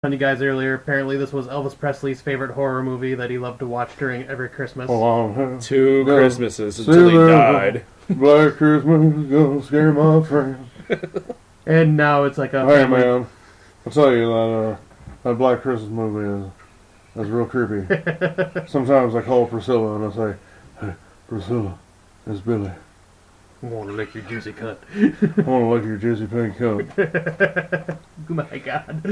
You guys earlier, apparently this was Elvis Presley's favorite horror movie that he loved to watch during every Christmas. Two Christmases until he died. Black Christmas is gonna scare my friends. And now it's like a Hey family. man, I'll tell you that Black Christmas movie is real creepy. Sometimes I call Priscilla and I say, "Hey, Priscilla, it's Billy. I want to lick your juicy cunt. I want to lick your juicy pink cunt." Oh my god.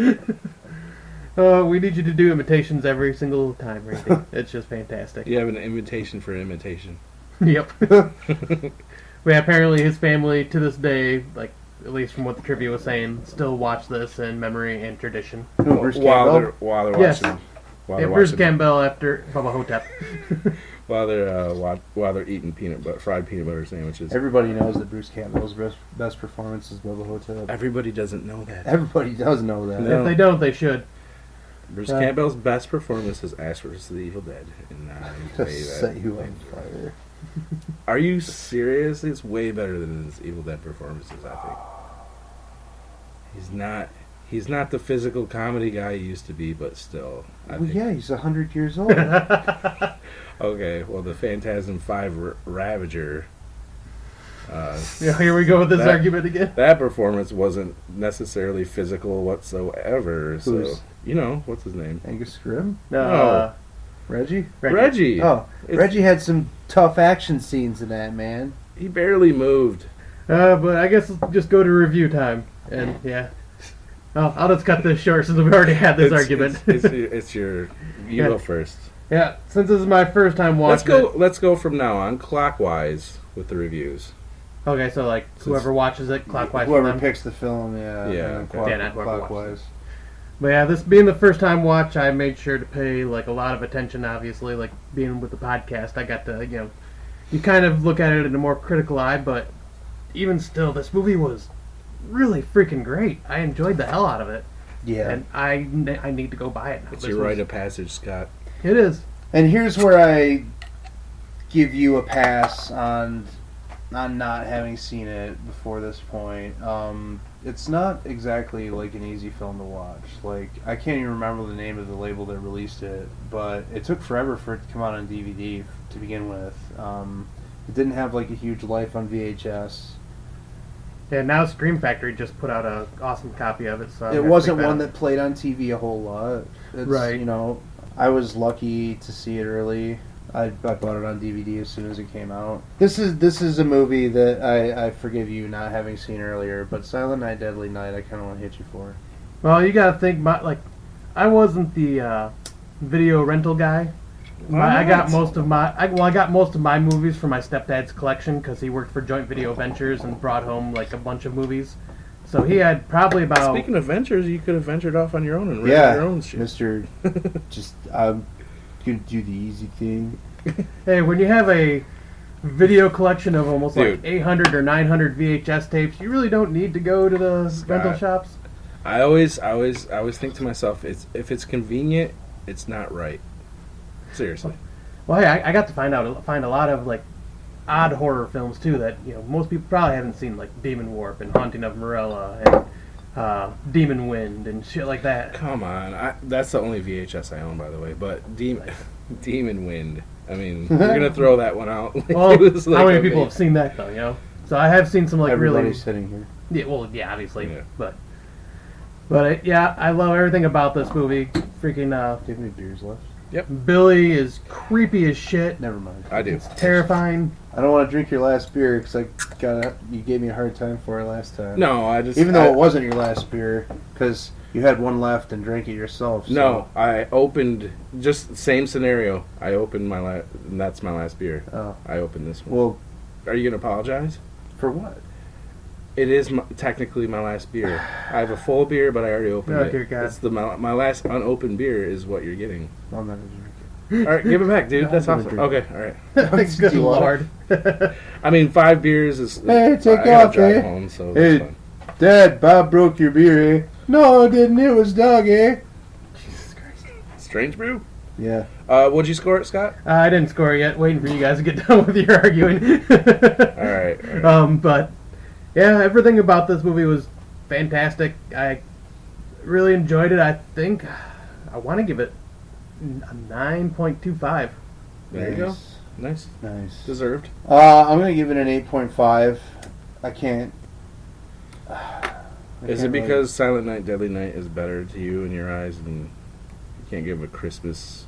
We need you to do imitations every single time, Randy. It's just fantastic. You have an invitation for imitation. Yep. Yeah, apparently his family, to this day, like, at least from what the trivia was saying, still watch this in memory and tradition. Bruce While Campbell? they're watching. Yes. While Yeah, they're Bruce watching, Campbell after Bubba Hotep. while they're eating fried peanut butter sandwiches. Everybody knows that Bruce Campbell's best performance is Bubba Hotep. Everybody doesn't know that. Everybody does know that. No. If they don't, they should. Bruce Campbell's best performance is Ash vs. the Evil Dead. And I tell you Just set that. you on fire. Are you serious? It's way better than his Evil Dead performances, I think. He's not the physical comedy guy he used to be, but still. I think. Yeah, he's 100 years old. Okay, well, the Phantasm 5 Ravager. Yeah, here we go with this argument again. That performance wasn't necessarily physical whatsoever. So, Who's- what's his name? Angus Scrimm? No. Reggie? Reggie. Oh, It's- Reggie had some tough action scenes in that, man. He barely moved. But I guess let's just go to review time. And, yeah. I'll just cut this short since we've already had this argument. You Yeah. go first. Yeah, since this is my first time watching Let's go from now on clockwise with the reviews. Okay, so, like, whoever watches it, clockwise from Whoever them. picks the film, yeah. Yeah, and okay. Yeah, not whoever clockwise. But yeah, this being the first time watch, I made sure to pay, like, a lot of attention, obviously. Like, being with the podcast, I got to, you kind of look at it in a more critical eye, but even still, this movie was really freaking great. I enjoyed the hell out of it. Yeah. And I need to go buy it now. It's This your was- rite of passage, Scott. It is. And here's where I give you a pass on not having seen it before this point. It's not exactly like an easy film to watch. Like, I can't even remember the name of the label that released it, but it took forever for it to come out on DVD to begin with. It didn't have like a huge life on VHS. Yeah, now Scream Factory just put out an awesome copy of it. So I'm It gonna wasn't pick one up. that played on TV a whole lot. It's, Right. I was lucky to see it early. I bought it on DVD as soon as it came out. This is a movie that I forgive you not having seen earlier, but Silent Night, Deadly Night, I kind of want to hit you for. Well, you gotta think about, like, I wasn't the video rental guy. I got most of my movies from my stepdad's collection because he worked for Joint Video Ventures and brought home like a bunch of movies. So he had probably about. Speaking of ventures, you could have ventured off on your own and rented your own shit. Mr. I'm gonna do the easy thing. Hey, when you have a video collection of almost like Dude. 800 or 900 VHS tapes, you really don't need to go to the rental shops. I always think to myself, if it's convenient, it's not right. Seriously. Well, hey, I got to find a lot of like odd horror films too that most people probably haven't seen, like Demon Warp and Haunting of Morella and Demon Wind and shit like that. Come on, that's the only VHS I own, by the way. But Demon Wind. I mean, you're gonna throw that one out. Like Well, it was like how many a people big- have seen that though? So I have seen some like Everybody's really. sitting here. Yeah, well, yeah, obviously, Yeah. but yeah, I love everything about this movie. Freaking Do you have any beers left? Billy is creepy as shit. Never mind. I do. It's terrifying. I don't want to drink your last beer because you gave me a hard time for it last time. No, I just Even though it wasn't your last beer, because you had one left and drank it yourself. So. No, I opened just same scenario. I opened my last, and that's my last beer. Oh. I opened this one. Well, Are you gonna apologize? for what? It is technically my last beer. I have a full beer, but I already opened Oh, it. dear God. It's my last unopened beer is what you're getting. I'm not going to drink All right, give it back, dude. No, That's I'm awesome. gonna Okay, all right. it. Good Do you want lord. I mean, 5 beers is. Hey, take I gotta off, drive eh? home, so Hey. that's fine. Dad, Bob broke your beer, eh? No, it didn't. It was Doug, eh? Jesus Christ. Strange brew. Yeah. What'd you score it, Scott? I didn't score yet. Waiting for you guys to get done with your arguing. All right. But yeah, everything about this movie was fantastic. I really enjoyed it. I think I want to give it a 9.25. There you go. Nice. Deserved. I'm gonna give it an 8.5. I can't. Is it because Silent Night, Deadly Night is better to you in your eyes, and you can't give a Christmas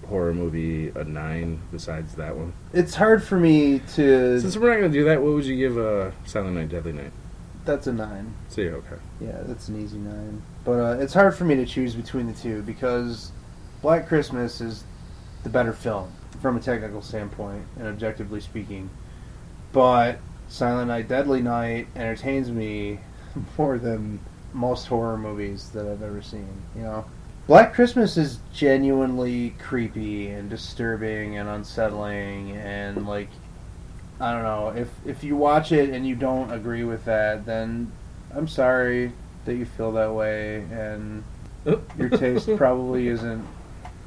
horror movie a 9 besides that one? It's hard for me to. Since we're not going to do that, what would you give Silent Night, Deadly Night? That's a 9. So yeah, okay. Yeah, that's an easy 9. But it's hard for me to choose between the two because Black Christmas is the better film from a technical standpoint and objectively speaking. But Silent Night, Deadly Night entertains me more than most horror movies that I've ever seen. You know, Black Christmas is genuinely creepy and disturbing and unsettling, and like, I don't know, if you watch it and you don't agree with that, then I'm sorry that you feel that way, and your taste probably isn't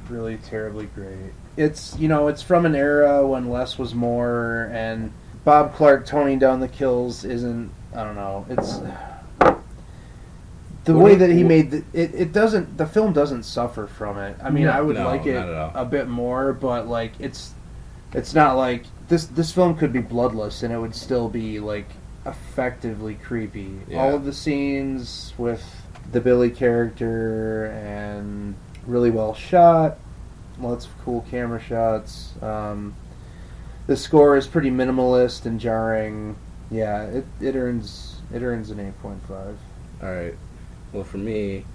really terribly great. It's, you know, it's from an era when less was more, and Bob Clark toning down the kills isn't, I don't know, it's the way that he made it doesn't, the film doesn't suffer from it. I mean, I would like it a bit more, but like it's not like this film could be bloodless and it would still be like effectively creepy. Yeah. All of the scenes with the Billy character and really well shot, lots of cool camera shots. The score is pretty minimalist and jarring. Yeah, it earns an 8.5. All right. Well, for me,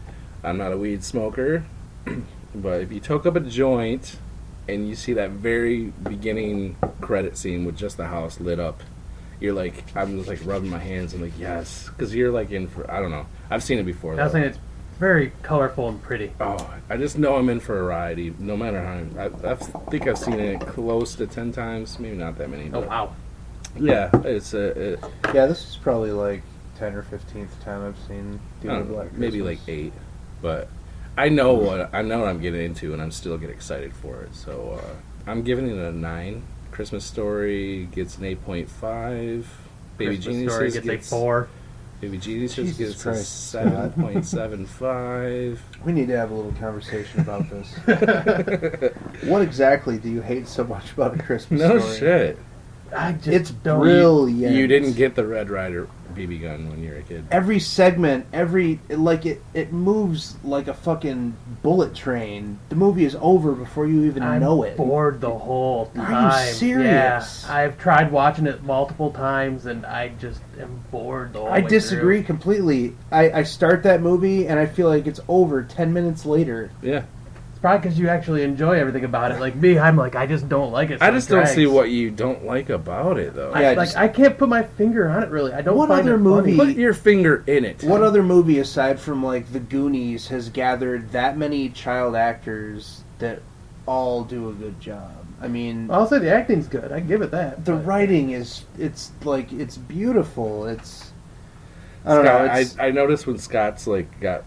I'm not a weed smoker, but if you toke up a joint and you see that very beginning credit scene with just the house lit up, you're like, I'm just like rubbing my hands and like, yes, because you're like in for, I don't know. I've seen it before. I was saying it's very colorful and pretty. Oh, I just know I'm in for a ride, no matter how. I think I've seen it close to 10 times, maybe not that many. Oh, wow. Yeah, it's yeah, this is probably like 10 or 15th time I've seen Black Christmas. Maybe like 8, but I know what I'm getting into, and I'm still get excited for it. So I'm giving it a 9. Christmas Story gets an 8.5. Baby Geniuses gets a 4. Baby Geniuses gets a 7.75. We need to have a little conversation about this. What exactly do you hate so much about A Christmas Story? No shit. It's brilliant. You didn't get the Red Ryder BB gun when you were a kid. Every segment, it moves like a fucking bullet train. The movie is over before you even know it. I'm bored the whole time. Are you serious? Yeah, I've tried watching it multiple times, and I just am bored the whole way I disagree through. Completely. I start that movie, and I feel like it's over 10 minutes later. Yeah. Probably because you actually enjoy everything about it. Like me, I'm like, I just don't like it. So I just don't see what you don't like about it, though. I can't put my finger on it, really. I don't what find other it movie, funny. Put your finger in it. What other movie, aside from, like, The Goonies, has gathered that many child actors that all do a good job? I mean... I'll say the acting's good. I give it that. The writing is... It's beautiful. I don't know. I noticed when Scott's like got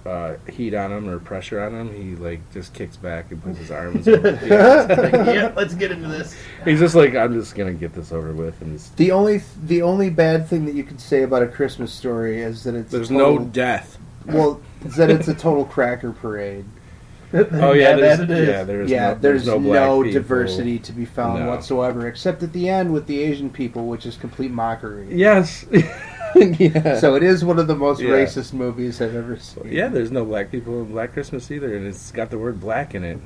heat on him or pressure on him, he like just kicks back and puts his arms over. Yeah, let's get into this. He's just like, I'm just gonna get this over with. And just... The only bad thing that you could say about A Christmas Story is that there's no death. Well, is that it's a total cracker parade. Oh yeah, there's no diversity to be found whatsoever, except at the end with the Asian people, which is complete mockery. Yes. Yeah. So it is one of the most racist movies I've ever seen. Yeah, there's no black people in Black Christmas either, and it's got the word black in it.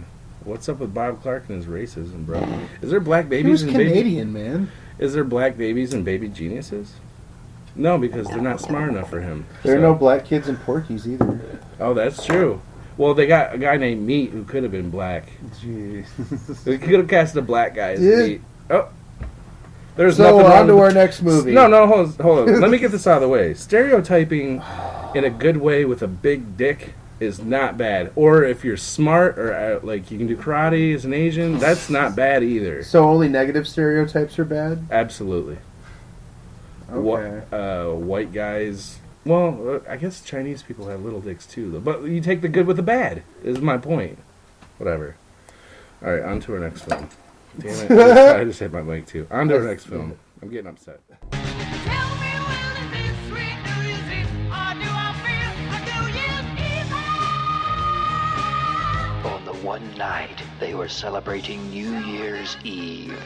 What's up with Bob Clark and his racism, bro? Is there black babies? He was Canadian, man. Is there black babies and Baby Geniuses? No, because they're not smart enough for him. There are no black kids in Porky's either. Oh, that's true. Well, they got a guy named Meat who could have been black. Jeez. They could have cast a black guy as Meat. Oh. There's so nothing on to our next movie. No, hold on. Let me get this out of the way. Stereotyping in a good way with a big dick is not bad. Or if you're smart or like you can do karate as an Asian, that's not bad either. So only negative stereotypes are bad? Absolutely. Okay. White guys. Well, I guess Chinese people have little dicks too, though. But you take the good with the bad. Is my point. Whatever. All right, on to our next film. Damn it! I just hit my mic too. On to our next film. I'm getting upset. Tell me, will it be sweet? Do you see? Or do I feel? Or do you even? One night, they were celebrating New Year's Eve.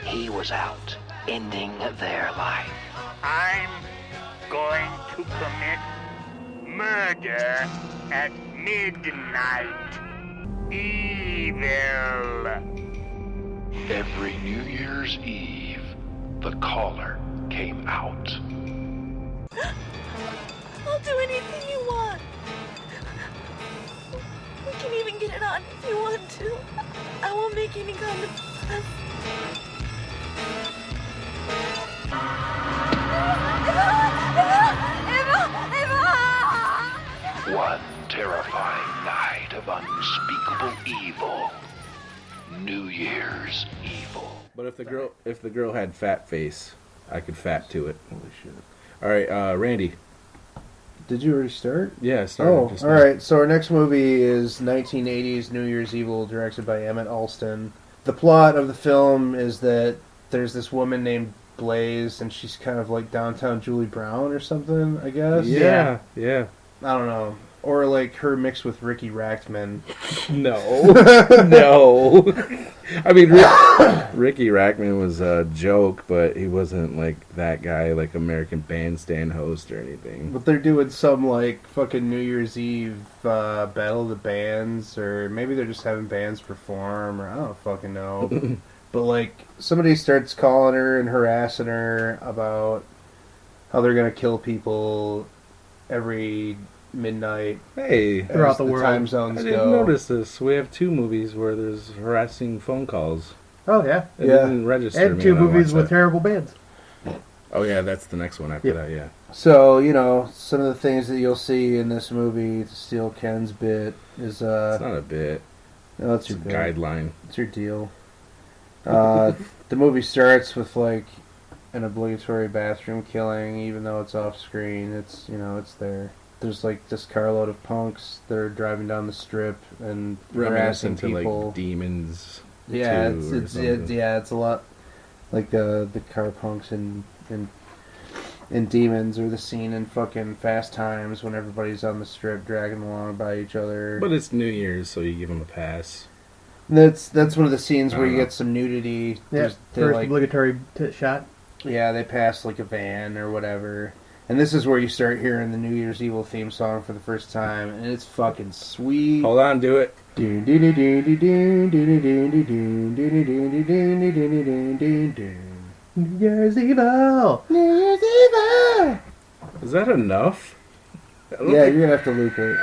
He was out, ending their life. I'm going to commit murder at midnight. Evil. Every New Year's Eve, the caller came out. I'll do anything you want. We can even get it on if you want to. I won't make any kind of fuss. One terrifying night of unspeakable evil. New Year's Evil. But if the girl had fat face, I could fat to it. Holy shit. All right, Randy. Did you already start? Yeah, I started. Oh, just all now. right. So our next movie is 1980's New Year's Evil, directed by Emmett Alston. The plot of the film is that there's this woman named Blaze, and she's kind of like downtown Julie Brown or something, I guess. Yeah. I don't know. Or like her mixed with Ricky Rackman. No. No. I mean, Ricky Rackman was a joke, but he wasn't like that guy, like American Bandstand host or anything. But they're doing some like fucking New Year's Eve battle of the bands, or maybe they're just having bands perform, or I don't fucking know. But like somebody starts calling her and harassing her about how they're gonna kill people every midnight. Hey, Throughout as the world. time I zones didn't go. notice this. We have 2 movies where there's harassing phone calls. Oh yeah, It Yeah. didn't register and me 2 when I movies watched with that. terrible bands. Oh yeah, that's the next one after Yep. that. Yeah. So you know some of the things that you'll see in this movie to steal Ken's bit is It's not a bit. no, it's It's a your bit. guideline. It's your deal. The movie starts with like an obligatory bathroom killing, even though it's off screen. It's it's there. There's like this carload of punks that are driving down the strip and harassing Reminiscent to people. like Demons. Yeah, 2 or it's something. it's a lot like the car punks and Demons, or the scene in fucking Fast Times when everybody's on the strip dragging along by each other. But it's New Year's, so you give them a pass. That's one of the scenes where I you don't know. get some nudity. Yeah, There's- they, first like, obligatory shot. yeah, they pass like a van or whatever. And this is where you start hearing the New Year's Evil theme song for the first time, and it's fucking sweet. Hold on, do it. New Year's Evil. New Year's Evil. Is that enough? I don't Yeah, think- you're gonna have to loop it.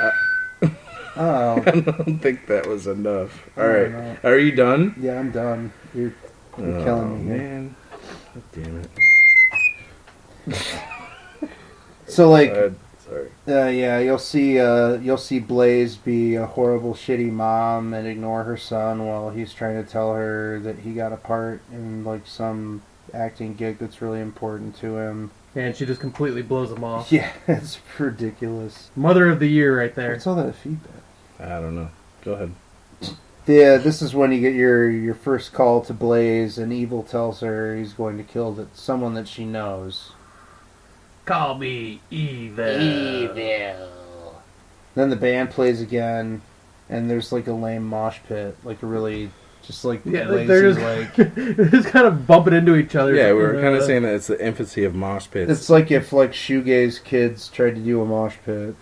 Oh, I don't think that was enough. All I right, don't know. are you done? yeah, I'm done. You're Oh, killing me here. man. God damn it. So like, Sorry. yeah, you'll see Blaze be a horrible, shitty mom and ignore her son while he's trying to tell her that he got a part in like some acting gig that's really important to him. And she just completely blows them off. Yeah, it's ridiculous. Mother of the year right there. What's all that feedback? I don't know. Go ahead. Yeah, this is when you get your first call to Blaze, and Evil tells her he's going to kill someone that she knows. Call me evil. Then the band plays again, and there's like a lame mosh pit, like a really just like Yeah, lazy, like they're just like they're just kind of bumping into each other. Yeah, we were kind of saying that it's the infancy of mosh pits. it's like if like shoegaze kids tried to do a mosh pit.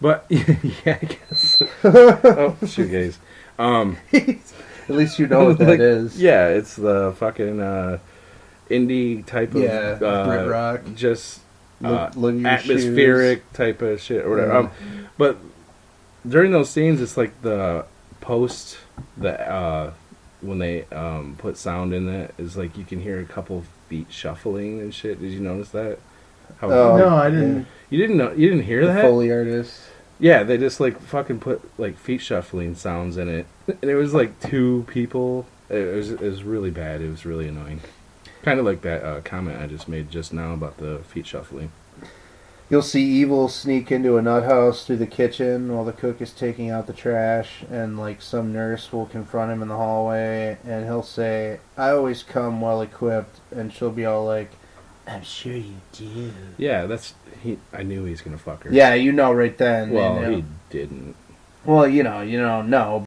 But, yeah, I guess. Oh, shoegaze. At least you know what that Like, is. Yeah, it's the fucking indie type of Yeah, Brit rock. just Look at your atmospheric type of shit or whatever. Yeah. But during those scenes, it's like the post when they put sound in it is like you can hear a couple feet shuffling and shit. Did you notice that? How, Oh, No, I didn't. You didn't know? You didn't hear The that? Foley artist. Yeah, they just like fucking put like feet shuffling sounds in it, and it was like 2 people. It was really bad. It was really annoying. Kind of like that comment I just made just now about the feet shuffling. You'll see Evil sneak into a nut house through the kitchen while the cook is taking out the trash, and like some nurse will confront him in the hallway, and he'll say, "I always come well equipped," and she'll be all like, "I'm sure you do." Yeah, I knew he was gonna fuck her. Yeah, you know right then. Well, you know. he didn't. Well, you don't know.